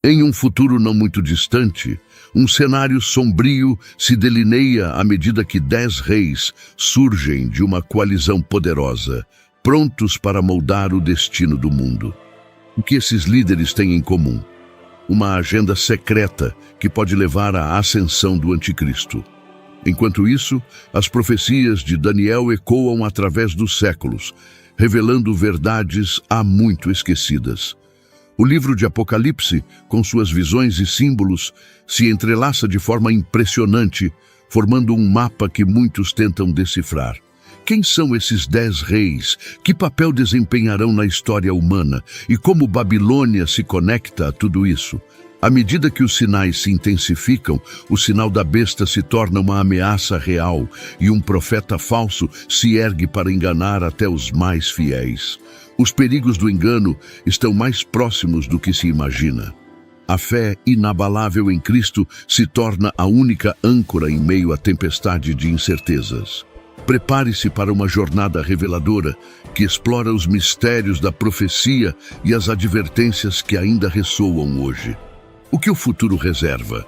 Em um futuro não muito distante, um cenário sombrio se delineia à medida que 10 reis surgem de uma coalizão poderosa, prontos para moldar o destino do mundo. O que esses líderes têm em comum? Uma agenda secreta que pode levar à ascensão do anticristo. Enquanto isso, as profecias de Daniel ecoam através dos séculos, revelando verdades há muito esquecidas. O livro de Apocalipse, com suas visões e símbolos, se entrelaça de forma impressionante, formando um mapa que muitos tentam decifrar. Quem são esses 10 reis? Que papel desempenharão na história humana? E como Babilônia se conecta a tudo isso? À medida que os sinais se intensificam, o sinal da besta se torna uma ameaça real e um profeta falso se ergue para enganar até os mais fiéis. Os perigos do engano estão mais próximos do que se imagina. A fé inabalável em Cristo se torna a única âncora em meio à tempestade de incertezas. Prepare-se para uma jornada reveladora que explora os mistérios da profecia e as advertências que ainda ressoam hoje. O que o futuro reserva?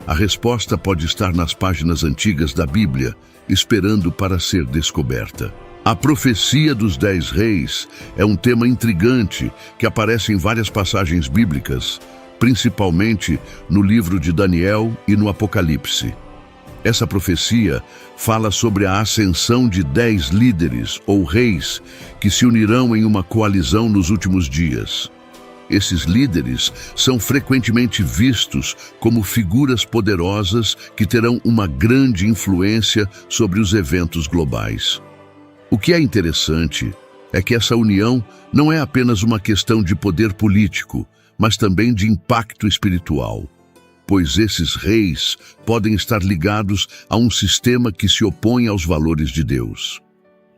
A resposta pode estar nas páginas antigas da Bíblia, esperando para ser descoberta. A profecia dos 10 reis é um tema intrigante que aparece em várias passagens bíblicas, principalmente no livro de Daniel e no Apocalipse. Essa profecia fala sobre a ascensão de 10 líderes ou reis que se unirão em uma coalizão nos últimos dias. Esses líderes são frequentemente vistos como figuras poderosas que terão uma grande influência sobre os eventos globais. O que é interessante é que essa união não é apenas uma questão de poder político, mas também de impacto espiritual, pois esses reis podem estar ligados a um sistema que se opõe aos valores de Deus.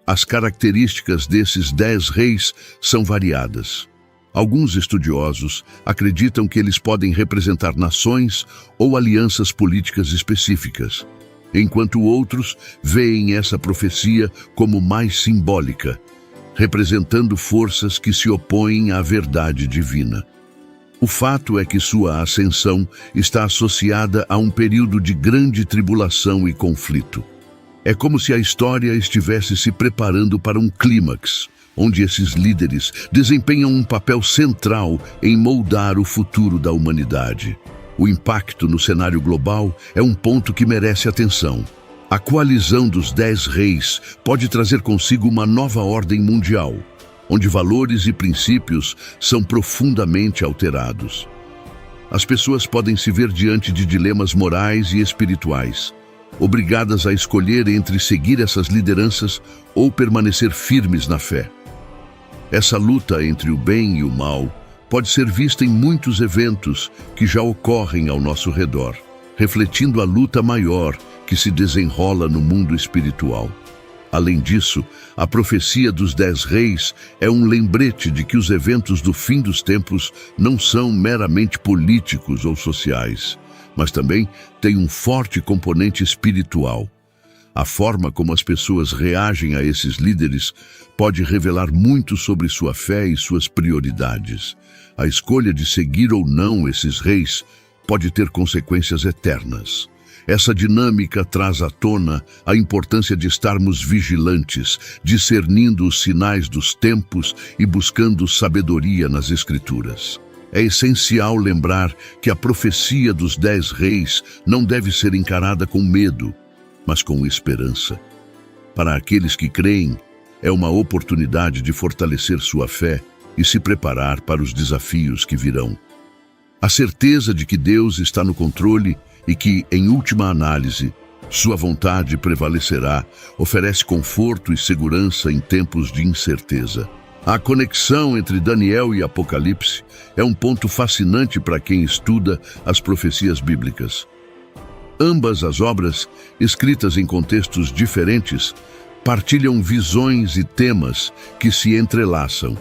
As características desses 10 reis são variadas. Alguns estudiosos acreditam que eles podem representar nações ou alianças políticas específicas, enquanto outros veem essa profecia como mais simbólica, representando forças que se opõem à verdade divina. O fato é que sua ascensão está associada a um período de grande tribulação e conflito. É como se a história estivesse se preparando para um clímax, onde esses líderes desempenham um papel central em moldar o futuro da humanidade. O impacto no cenário global é um ponto que merece atenção. A coalizão dos 10 reis pode trazer consigo uma nova ordem mundial, onde valores e princípios são profundamente alterados. As pessoas podem se ver diante de dilemas morais e espirituais, obrigadas a escolher entre seguir essas lideranças ou permanecer firmes na fé. Essa luta entre o bem e o mal pode ser vista em muitos eventos que já ocorrem ao nosso redor, refletindo a luta maior que se desenrola no mundo espiritual. Além disso, a profecia dos 10 reis é um lembrete de que os eventos do fim dos tempos não são meramente políticos ou sociais, mas também têm um forte componente espiritual. A forma como as pessoas reagem a esses líderes pode revelar muito sobre sua fé e suas prioridades. A escolha de seguir ou não esses reis pode ter consequências eternas. Essa dinâmica traz à tona a importância de estarmos vigilantes, discernindo os sinais dos tempos e buscando sabedoria nas Escrituras. É essencial lembrar que a profecia dos 10 reis não deve ser encarada com medo, mas com esperança. Para aqueles que creem, é uma oportunidade de fortalecer sua fé e se preparar para os desafios que virão. A certeza de que Deus está no controle e que, em última análise, sua vontade prevalecerá, oferece conforto e segurança em tempos de incerteza. A conexão entre Daniel e Apocalipse é um ponto fascinante para quem estuda as profecias bíblicas. Ambas as obras, escritas em contextos diferentes, partilham visões e temas que se entrelaçam,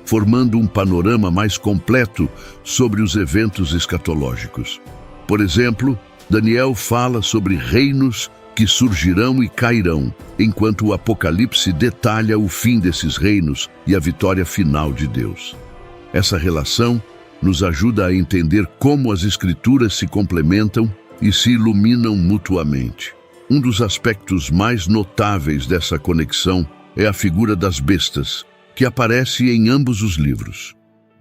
formando um panorama mais completo sobre os eventos escatológicos. Por exemplo, Daniel fala sobre reinos que surgirão e cairão, enquanto o Apocalipse detalha o fim desses reinos e a vitória final de Deus. Essa relação nos ajuda a entender como as Escrituras se complementam e se iluminam mutuamente. Um dos aspectos mais notáveis dessa conexão é a figura das bestas, que aparece em ambos os livros.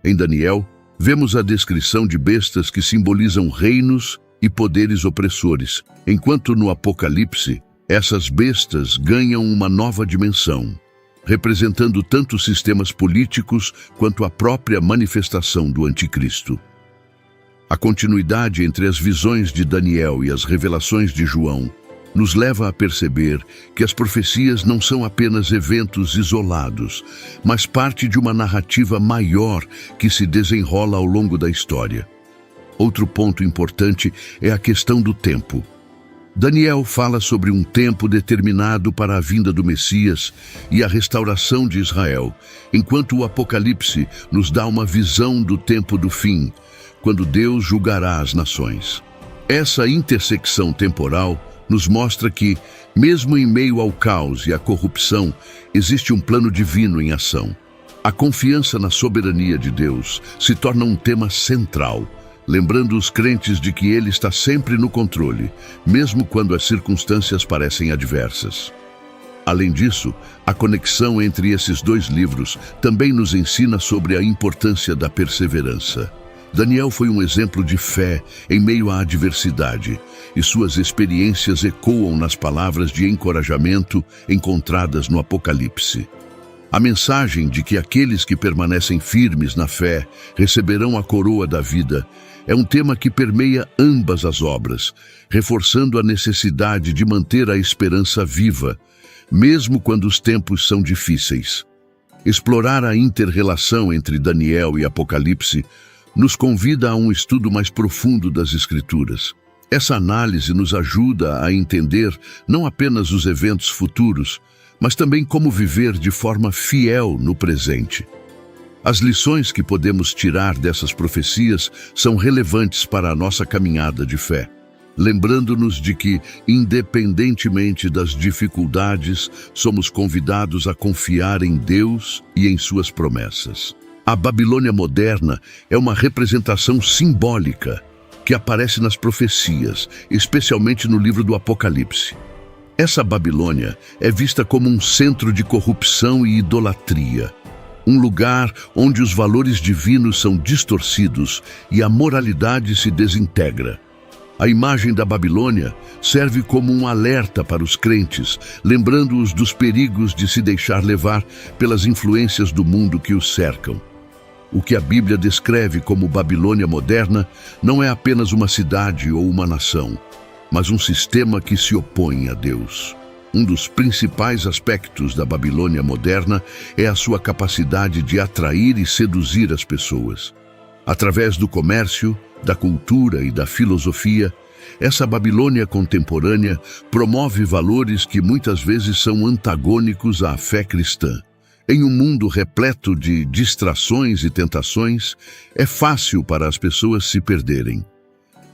Em Daniel, vemos a descrição de bestas que simbolizam reinos e poderes opressores, enquanto no Apocalipse, essas bestas ganham uma nova dimensão, representando tanto sistemas políticos quanto a própria manifestação do Anticristo. A continuidade entre as visões de Daniel e as revelações de João nos leva a perceber que as profecias não são apenas eventos isolados, mas parte de uma narrativa maior que se desenrola ao longo da história. Outro ponto importante é a questão do tempo. Daniel fala sobre um tempo determinado para a vinda do Messias e a restauração de Israel, enquanto o Apocalipse nos dá uma visão do tempo do fim, quando Deus julgará as nações. Essa intersecção temporal nos mostra que, mesmo em meio ao caos e à corrupção, existe um plano divino em ação. A confiança na soberania de Deus se torna um tema central, lembrando os crentes de que Ele está sempre no controle, mesmo quando as circunstâncias parecem adversas. Além disso, a conexão entre esses dois livros também nos ensina sobre a importância da perseverança. Daniel foi um exemplo de fé em meio à adversidade, e suas experiências ecoam nas palavras de encorajamento encontradas no Apocalipse. A mensagem de que aqueles que permanecem firmes na fé receberão a coroa da vida é um tema que permeia ambas as obras, reforçando a necessidade de manter a esperança viva, mesmo quando os tempos são difíceis. Explorar a inter-relação entre Daniel e Apocalipse nos convida a um estudo mais profundo das Escrituras. Essa análise nos ajuda a entender não apenas os eventos futuros, mas também como viver de forma fiel no presente. As lições que podemos tirar dessas profecias são relevantes para a nossa caminhada de fé, lembrando-nos de que, independentemente das dificuldades, somos convidados a confiar em Deus e em suas promessas. A Babilônia moderna é uma representação simbólica que aparece nas profecias, especialmente no livro do Apocalipse. Essa Babilônia é vista como um centro de corrupção e idolatria, um lugar onde os valores divinos são distorcidos e a moralidade se desintegra. A imagem da Babilônia serve como um alerta para os crentes, lembrando-os dos perigos de se deixar levar pelas influências do mundo que os cercam. O que a Bíblia descreve como Babilônia moderna não é apenas uma cidade ou uma nação, mas um sistema que se opõe a Deus. Um dos principais aspectos da Babilônia moderna é a sua capacidade de atrair e seduzir as pessoas. Através do comércio, da cultura e da filosofia, essa Babilônia contemporânea promove valores que muitas vezes são antagônicos à fé cristã. Em um mundo repleto de distrações e tentações, é fácil para as pessoas se perderem.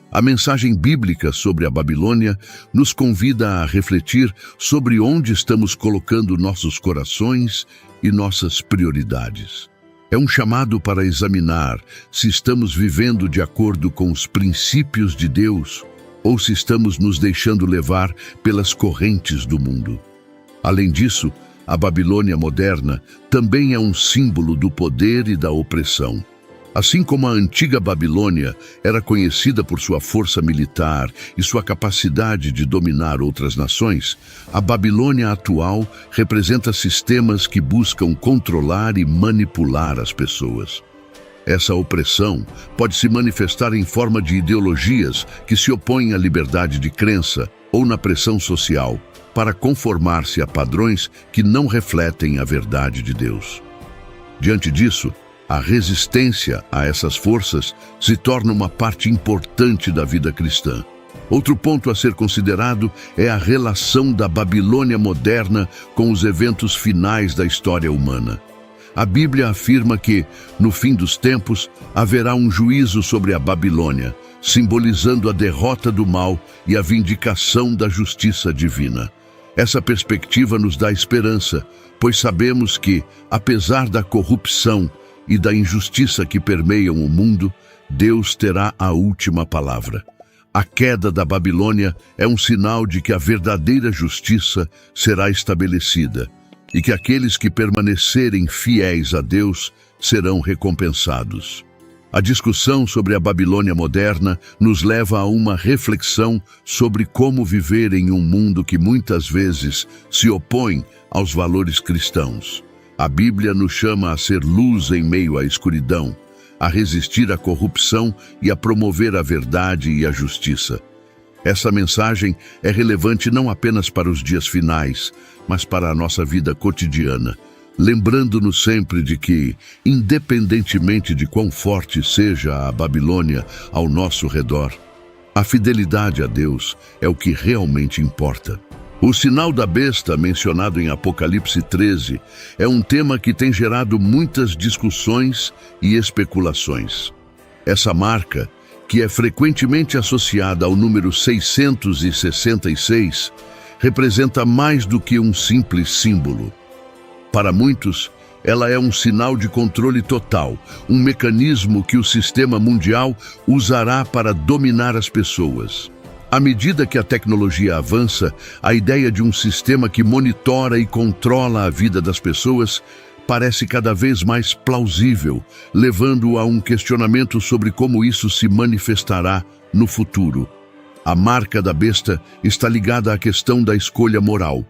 A mensagem bíblica sobre a Babilônia nos convida a refletir sobre onde estamos colocando nossos corações e nossas prioridades. É um chamado para examinar se estamos vivendo de acordo com os princípios de Deus ou se estamos nos deixando levar pelas correntes do mundo. Além disso, a Babilônia moderna também é um símbolo do poder e da opressão. Assim como a antiga Babilônia era conhecida por sua força militar e sua capacidade de dominar outras nações, a Babilônia atual representa sistemas que buscam controlar e manipular as pessoas. Essa opressão pode se manifestar em forma de ideologias que se opõem à liberdade de crença ou na pressão social, para conformar-se a padrões que não refletem a verdade de Deus. Diante disso, a resistência a essas forças se torna uma parte importante da vida cristã. Outro ponto a ser considerado é a relação da Babilônia moderna com os eventos finais da história humana. A Bíblia afirma que, no fim dos tempos, haverá um juízo sobre a Babilônia, simbolizando a derrota do mal e a vindicação da justiça divina. Essa perspectiva nos dá esperança, pois sabemos que, apesar da corrupção, e da injustiça que permeiam o mundo, Deus terá a última palavra. A queda da Babilônia é um sinal de que a verdadeira justiça será estabelecida e que aqueles que permanecerem fiéis a Deus serão recompensados. A discussão sobre a Babilônia moderna nos leva a uma reflexão sobre como viver em um mundo que muitas vezes se opõe aos valores cristãos. A Bíblia nos chama a ser luz em meio à escuridão, a resistir à corrupção e a promover a verdade e a justiça. Essa mensagem é relevante não apenas para os dias finais, mas para a nossa vida cotidiana, lembrando-nos sempre de que, independentemente de quão forte seja a Babilônia ao nosso redor, a fidelidade a Deus é o que realmente importa. O sinal da besta, mencionado em Apocalipse 13, é um tema que tem gerado muitas discussões e especulações. Essa marca, que é frequentemente associada ao número 666, representa mais do que um simples símbolo. Para muitos, ela é um sinal de controle total, um mecanismo que o sistema mundial usará para dominar as pessoas. À medida que a tecnologia avança, a ideia de um sistema que monitora e controla a vida das pessoas parece cada vez mais plausível, levando a um questionamento sobre como isso se manifestará no futuro. A marca da besta está ligada à questão da escolha moral.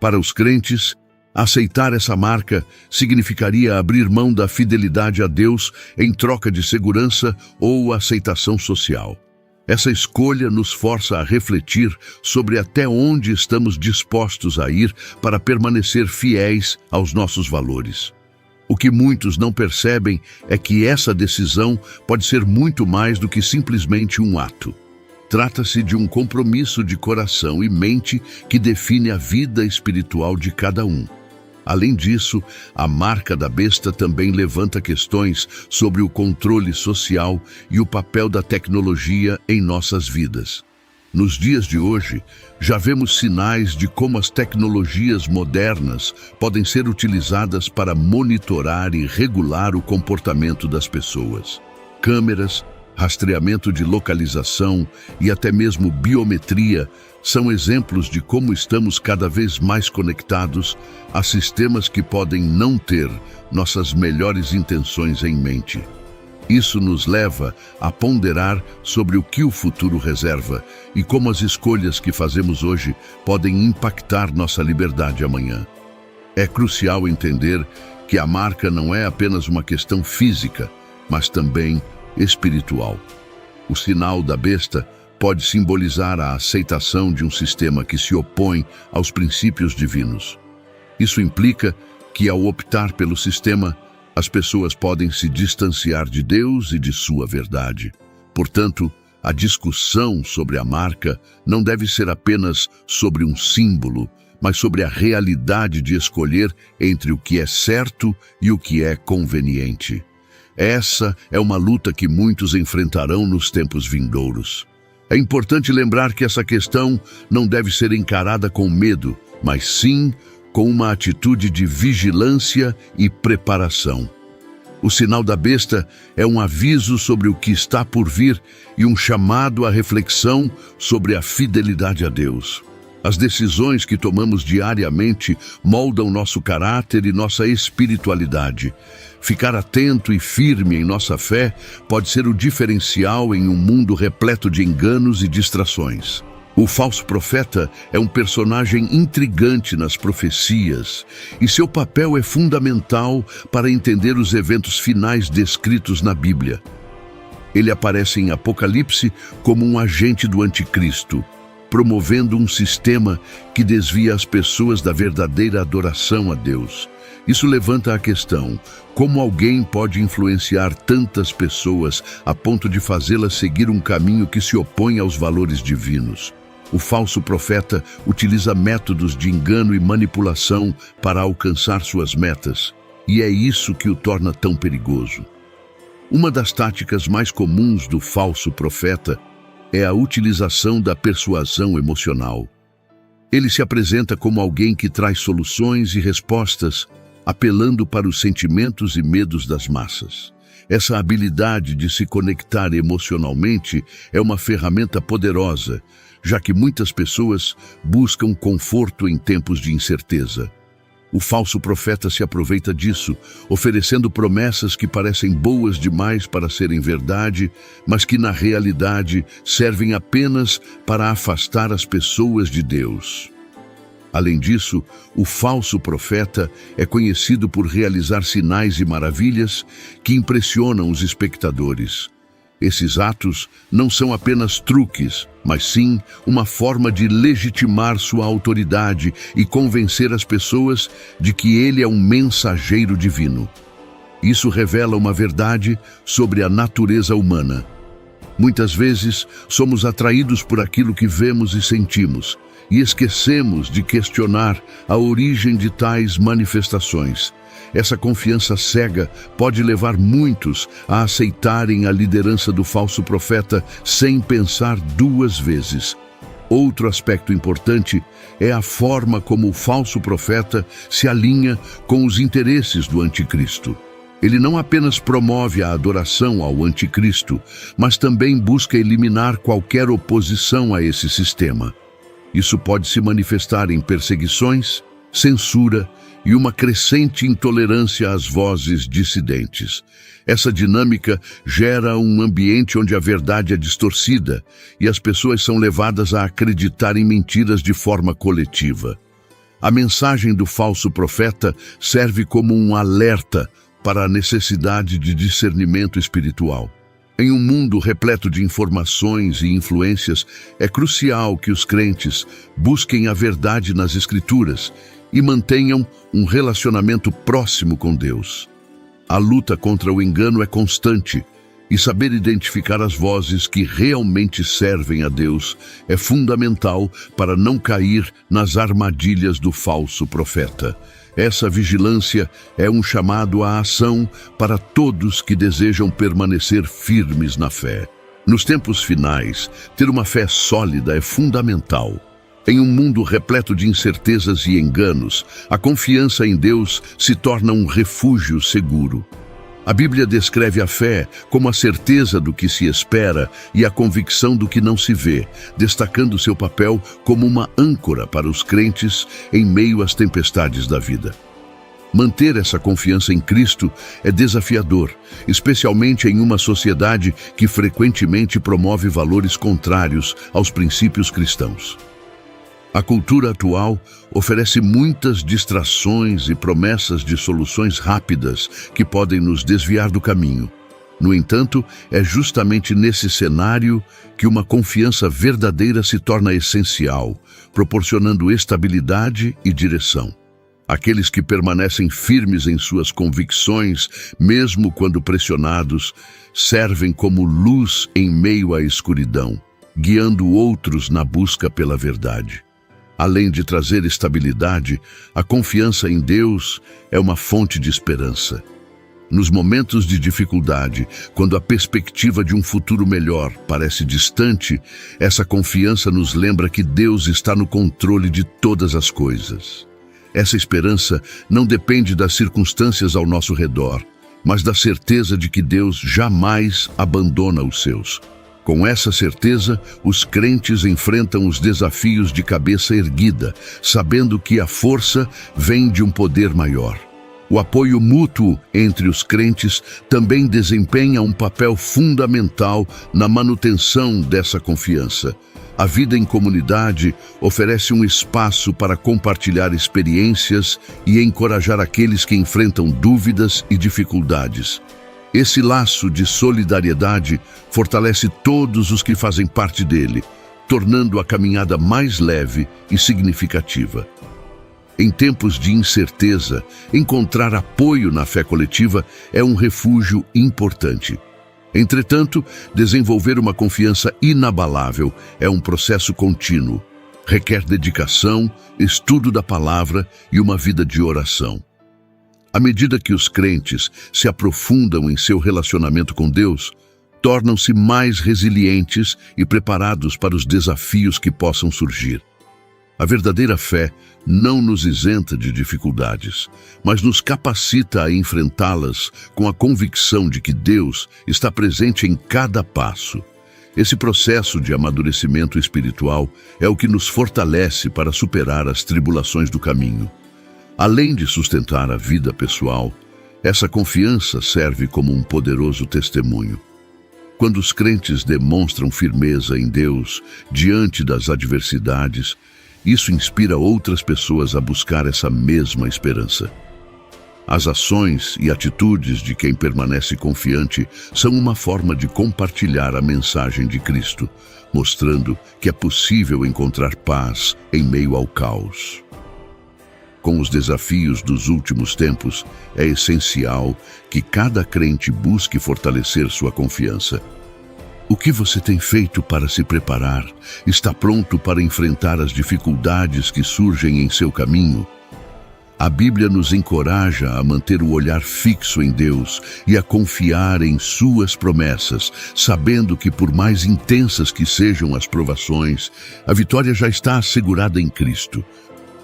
Para os crentes, aceitar essa marca significaria abrir mão da fidelidade a Deus em troca de segurança ou aceitação social. Essa escolha nos força a refletir sobre até onde estamos dispostos a ir para permanecer fiéis aos nossos valores. O que muitos não percebem é que essa decisão pode ser muito mais do que simplesmente um ato. Trata-se de um compromisso de coração e mente que define a vida espiritual de cada um. Além disso, a marca da besta também levanta questões sobre o controle social e o papel da tecnologia em nossas vidas. Nos dias de hoje, já vemos sinais de como as tecnologias modernas podem ser utilizadas para monitorar e regular o comportamento das pessoas. Câmeras, rastreamento de localização e até mesmo biometria são exemplos de como estamos cada vez mais conectados a sistemas que podem não ter nossas melhores intenções em mente. Isso nos leva a ponderar sobre o que o futuro reserva e como as escolhas que fazemos hoje podem impactar nossa liberdade amanhã. É crucial entender que a marca não é apenas uma questão física, mas também espiritual. O sinal da besta pode simbolizar a aceitação de um sistema que se opõe aos princípios divinos. Isso implica que, ao optar pelo sistema, as pessoas podem se distanciar de Deus e de sua verdade. Portanto, a discussão sobre a marca não deve ser apenas sobre um símbolo, mas sobre a realidade de escolher entre o que é certo e o que é conveniente. Essa é uma luta que muitos enfrentarão nos tempos vindouros. É importante lembrar que essa questão não deve ser encarada com medo, mas sim com uma atitude de vigilância e preparação. O sinal da besta é um aviso sobre o que está por vir e um chamado à reflexão sobre a fidelidade a Deus. As decisões que tomamos diariamente moldam nosso caráter e nossa espiritualidade. Ficar atento e firme em nossa fé pode ser o diferencial em um mundo repleto de enganos e distrações. O falso profeta é um personagem intrigante nas profecias e seu papel é fundamental para entender os eventos finais descritos na Bíblia. Ele aparece em Apocalipse como um agente do anticristo, promovendo um sistema que desvia as pessoas da verdadeira adoração a Deus. Isso levanta a questão: como alguém pode influenciar tantas pessoas a ponto de fazê-las seguir um caminho que se opõe aos valores divinos? O falso profeta utiliza métodos de engano e manipulação para alcançar suas metas, e é isso que o torna tão perigoso. Uma das táticas mais comuns do falso profeta é a utilização da persuasão emocional. Ele se apresenta como alguém que traz soluções e respostas, apelando para os sentimentos e medos das massas. Essa habilidade de se conectar emocionalmente é uma ferramenta poderosa, já que muitas pessoas buscam conforto em tempos de incerteza. O falso profeta se aproveita disso, oferecendo promessas que parecem boas demais para serem verdade, mas que na realidade servem apenas para afastar as pessoas de Deus. Além disso, o falso profeta é conhecido por realizar sinais e maravilhas que impressionam os espectadores. Esses atos não são apenas truques, mas sim uma forma de legitimar sua autoridade e convencer as pessoas de que ele é um mensageiro divino. Isso revela uma verdade sobre a natureza humana. Muitas vezes somos atraídos por aquilo que vemos e sentimos, e esquecemos de questionar a origem de tais manifestações. Essa confiança cega pode levar muitos a aceitarem a liderança do falso profeta sem pensar duas vezes. Outro aspecto importante é a forma como o falso profeta se alinha com os interesses do anticristo. Ele não apenas promove a adoração ao anticristo, mas também busca eliminar qualquer oposição a esse sistema. Isso pode se manifestar em perseguições, censura e uma crescente intolerância às vozes dissidentes. Essa dinâmica gera um ambiente onde a verdade é distorcida e as pessoas são levadas a acreditar em mentiras de forma coletiva. A mensagem do falso profeta serve como um alerta para a necessidade de discernimento espiritual. Em um mundo repleto de informações e influências, é crucial que os crentes busquem a verdade nas Escrituras e mantenham um relacionamento próximo com Deus. A luta contra o engano é constante, e saber identificar as vozes que realmente servem a Deus é fundamental para não cair nas armadilhas do falso profeta. Essa vigilância é um chamado à ação para todos que desejam permanecer firmes na fé. Nos tempos finais, ter uma fé sólida é fundamental. Em um mundo repleto de incertezas e enganos, a confiança em Deus se torna um refúgio seguro. A Bíblia descreve a fé como a certeza do que se espera e a convicção do que não se vê, destacando seu papel como uma âncora para os crentes em meio às tempestades da vida. Manter essa confiança em Cristo é desafiador, especialmente em uma sociedade que frequentemente promove valores contrários aos princípios cristãos. A cultura atual oferece muitas distrações e promessas de soluções rápidas que podem nos desviar do caminho. No entanto, é justamente nesse cenário que uma confiança verdadeira se torna essencial, proporcionando estabilidade e direção. Aqueles que permanecem firmes em suas convicções, mesmo quando pressionados, servem como luz em meio à escuridão, guiando outros na busca pela verdade. Além de trazer estabilidade, a confiança em Deus é uma fonte de esperança. Nos momentos de dificuldade, quando a perspectiva de um futuro melhor parece distante, essa confiança nos lembra que Deus está no controle de todas as coisas. Essa esperança não depende das circunstâncias ao nosso redor, mas da certeza de que Deus jamais abandona os seus. Com essa certeza, os crentes enfrentam os desafios de cabeça erguida, sabendo que a força vem de um poder maior. O apoio mútuo entre os crentes também desempenha um papel fundamental na manutenção dessa confiança. A vida em comunidade oferece um espaço para compartilhar experiências e encorajar aqueles que enfrentam dúvidas e dificuldades. Esse laço de solidariedade fortalece todos os que fazem parte dele, tornando a caminhada mais leve e significativa. Em tempos de incerteza, encontrar apoio na fé coletiva é um refúgio importante. Entretanto, desenvolver uma confiança inabalável é um processo contínuo. Requer dedicação, estudo da palavra e uma vida de oração. À medida que os crentes se aprofundam em seu relacionamento com Deus, tornam-se mais resilientes e preparados para os desafios que possam surgir. A verdadeira fé não nos isenta de dificuldades, mas nos capacita a enfrentá-las com a convicção de que Deus está presente em cada passo. Esse processo de amadurecimento espiritual é o que nos fortalece para superar as tribulações do caminho. Além de sustentar a vida pessoal, essa confiança serve como um poderoso testemunho. Quando os crentes demonstram firmeza em Deus diante das adversidades, isso inspira outras pessoas a buscar essa mesma esperança. As ações e atitudes de quem permanece confiante são uma forma de compartilhar a mensagem de Cristo, mostrando que é possível encontrar paz em meio ao caos. Com os desafios dos últimos tempos, é essencial que cada crente busque fortalecer sua confiança. O que você tem feito para se preparar? Está pronto para enfrentar as dificuldades que surgem em seu caminho? A Bíblia nos encoraja a manter o olhar fixo em Deus e a confiar em suas promessas, sabendo que por mais intensas que sejam as provações, a vitória já está assegurada em Cristo.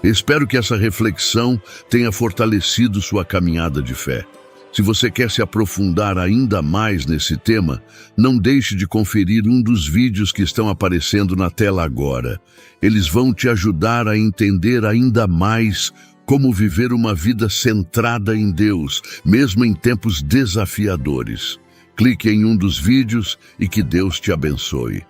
Espero que essa reflexão tenha fortalecido sua caminhada de fé. Se você quer se aprofundar ainda mais nesse tema, não deixe de conferir um dos vídeos que estão aparecendo na tela agora. Eles vão te ajudar a entender ainda mais como viver uma vida centrada em Deus, mesmo em tempos desafiadores. Clique em um dos vídeos e que Deus te abençoe.